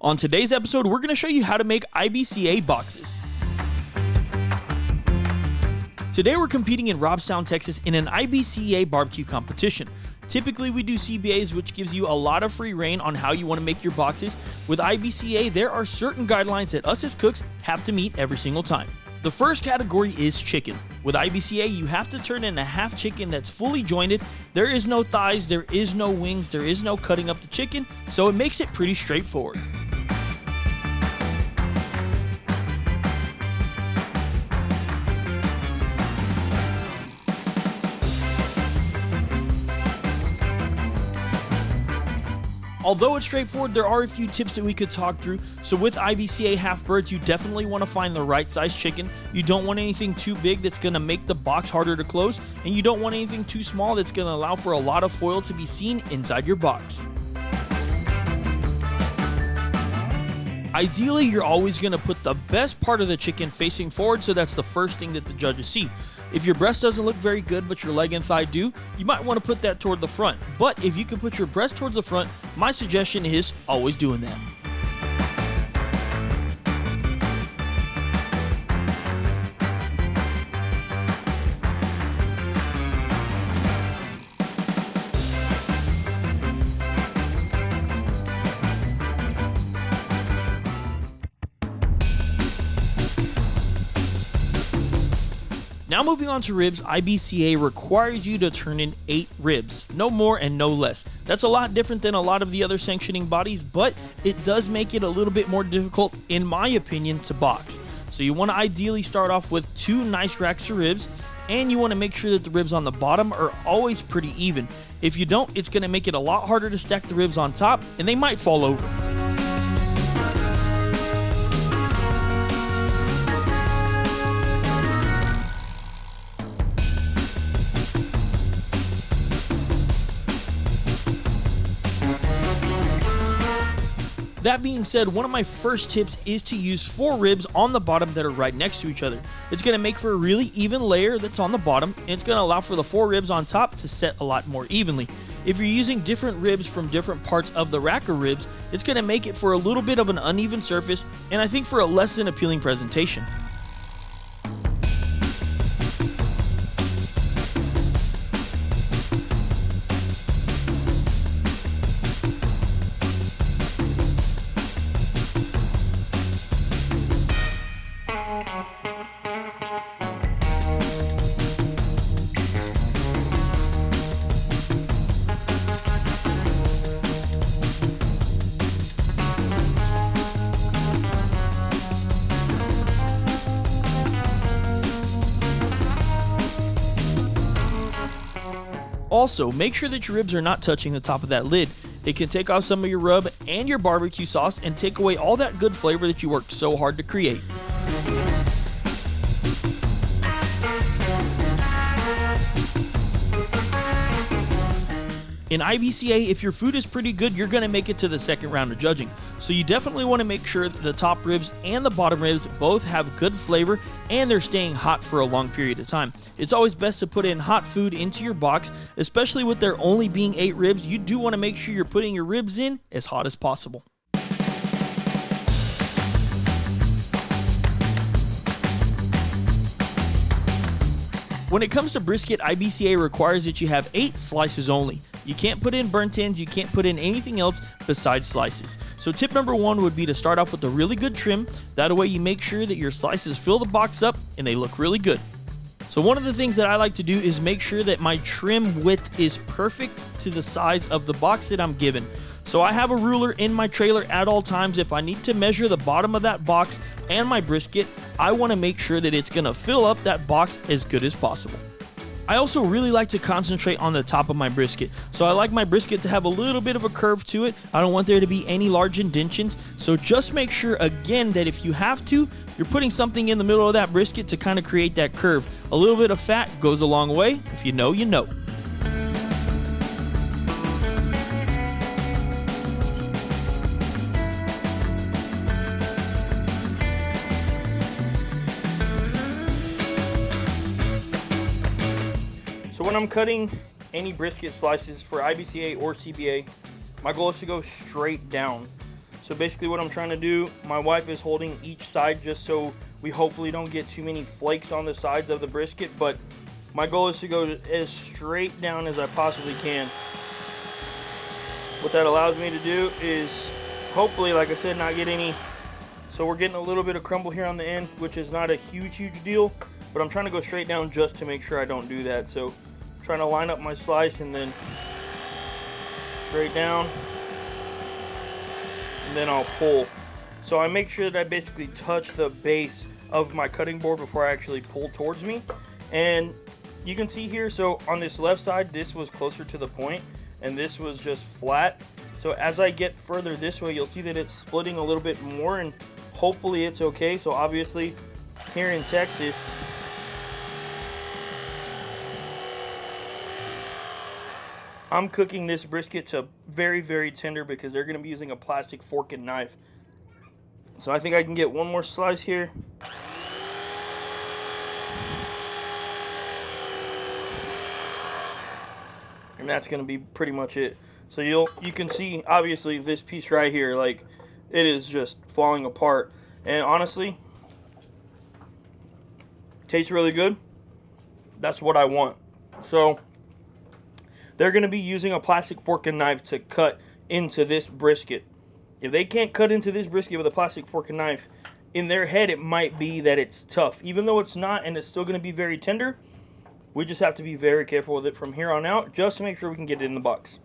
On today's episode, we're going to show you how to make IBCA boxes. Today we're competing in Robstown, Texas in an IBCA barbecue competition. Typically we do CBAs, which gives you a lot of free reign on how you want to make your boxes. With IBCA, there are certain guidelines that us as cooks have to meet every single time. The first category is chicken. With IBCA, you have to turn in a half chicken that's fully jointed. There is no thighs, there is no wings, there is no cutting up the chicken, so it makes it pretty straightforward. Although it's straightforward, there are a few tips that we could talk through. So with IBCA half birds, you definitely want to find the right size chicken. You don't want anything too big that's going to make the box harder to close, and you don't want anything too small that's going to allow for a lot of foil to be seen inside your box. Ideally, you're always going to put the best part of the chicken facing forward, so that's the first thing that the judges see. If your breast doesn't look very good, but your leg and thigh do, you might want to put that toward the front. But if you can put your breast towards the front, my suggestion is always doing that. Now moving on to ribs, IBCA requires you to turn in 8 ribs, no more and no less. That's a lot different than a lot of the other sanctioning bodies, but it does make it a little bit more difficult, in my opinion, to box. So you want to ideally start off with 2 nice racks of ribs, and you want to make sure that the ribs on the bottom are always pretty even. If you don't, it's going to make it a lot harder to stack the ribs on top, and they might fall over. That being said, one of my first tips is to use 4 ribs on the bottom that are right next to each other. It's going to make for a really even layer that's on the bottom, and it's going to allow for the 4 ribs on top to set a lot more evenly. If you're using different ribs from different parts of the rack of ribs, it's going to make it for a little bit of an uneven surface, and I think for a less than appealing presentation. Also, make sure that your ribs are not touching the top of that lid. It can take off some of your rub and your barbecue sauce and take away all that good flavor that you worked so hard to create. In IBCA, if your food is pretty good, you're going to make it to the second round of judging. So you definitely want to make sure that the top ribs and the bottom ribs both have good flavor and they're staying hot for a long period of time. It's always best to put in hot food into your box, especially with there only being 8 ribs. You do want to make sure you're putting your ribs in as hot as possible. When it comes to brisket, IBCA requires that you have 8 slices only. You can't put in burnt ends, you can't put in anything else besides slices. So tip number 1 would be to start off with a really good trim. That way you make sure that your slices fill the box up and they look really good. So one of the things that I like to do is make sure that my trim width is perfect to the size of the box that I'm given. So I have a ruler in my trailer at all times. If I need to measure the bottom of that box and my brisket, I want to make sure that it's going to fill up that box as good as possible. I also really like to concentrate on the top of my brisket. So I like my brisket to have a little bit of a curve to it. I don't want there to be any large indentions. So just make sure, again, that if you have to, you're putting something in the middle of that brisket to kind of create that curve. A little bit of fat goes a long way. If you know, you know. So when I'm cutting any brisket slices for IBCA or CBA, my goal is to go straight down. So basically what I'm trying to do, my wife is holding each side just so we hopefully don't get too many flakes on the sides of the brisket, but my goal is to go as straight down as I possibly can. What that allows me to do is hopefully, like I said, not get any. So we're getting a little bit of crumble here on the end, which is not a huge deal, but I'm trying to go straight down just to make sure I don't do that. So I'm trying to line up my slice and then straight down, and then I'll pull. So I make sure that I basically touch the base of my cutting board before I actually pull towards me. And you can see here, so on this left side, this was closer to the point and this was just flat. So as I get further this way, you'll see that it's splitting a little bit more, and hopefully it's okay. So obviously here in Texas, I'm cooking this brisket to very tender because they're going to be using a plastic fork and knife. So I think I can get one more slice here. And that's going to be pretty much it. So you can see obviously this piece right here, like, it is just falling apart. And honestly, tastes really good. That's what I want. So they're going to be using a plastic fork and knife to cut into this brisket. If they can't cut into this brisket with a plastic fork and knife, in their head it might be that it's tough, even though it's not, and it's still going to be very tender. We just have to be very careful with it from here on out, just to make sure we can get it in the box.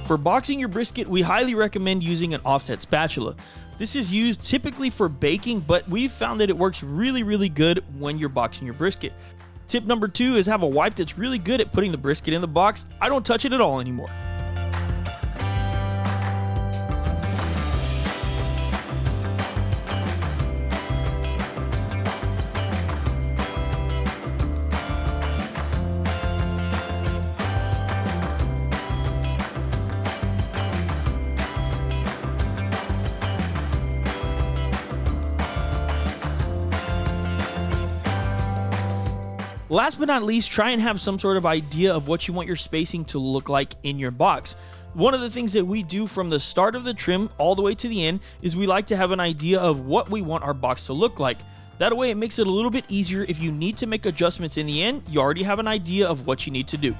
For boxing your brisket, we highly recommend using an offset spatula. This is used typically for baking, but we've found that it works really good when you're boxing your brisket. Tip number 2 is have a wife that's really good at putting the brisket in the box. I don't touch it at all anymore. Last but not least, try and have some sort of idea of what you want your spacing to look like in your box. One of the things that we do from the start of the trim all the way to the end is we like to have an idea of what we want our box to look like. That way it makes it a little bit easier. If you need to make adjustments in the end, you already have an idea of what you need to do.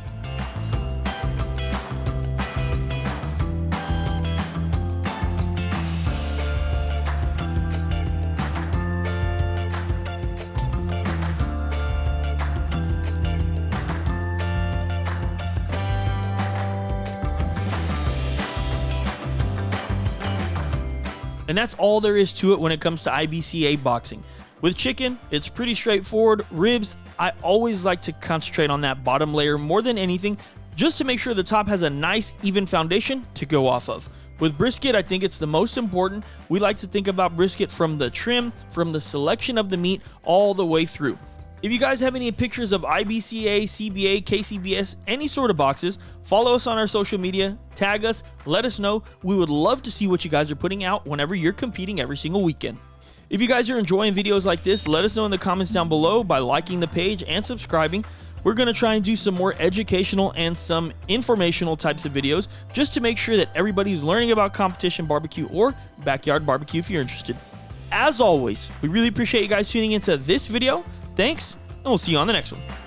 And that's all there is to it when it comes to IBCA boxing. With chicken, it's pretty straightforward. Ribs, I always like to concentrate on that bottom layer more than anything, just to make sure the top has a nice, even foundation to go off of. With brisket, I think it's the most important. We like to think about brisket from the trim, from the selection of the meat, all the way through. If you guys have any pictures of IBCA, CBA, KCBS, any sort of boxes, follow us on our social media, tag us, let us know. We would love to see what you guys are putting out whenever you're competing every single weekend. If you guys are enjoying videos like this, let us know in the comments down below by liking the page and subscribing. We're going to try and do some more educational and some informational types of videos just to make sure that everybody's learning about competition barbecue or backyard barbecue if you're interested. As always, we really appreciate you guys tuning into this video. Thanks, and we'll see you on the next one.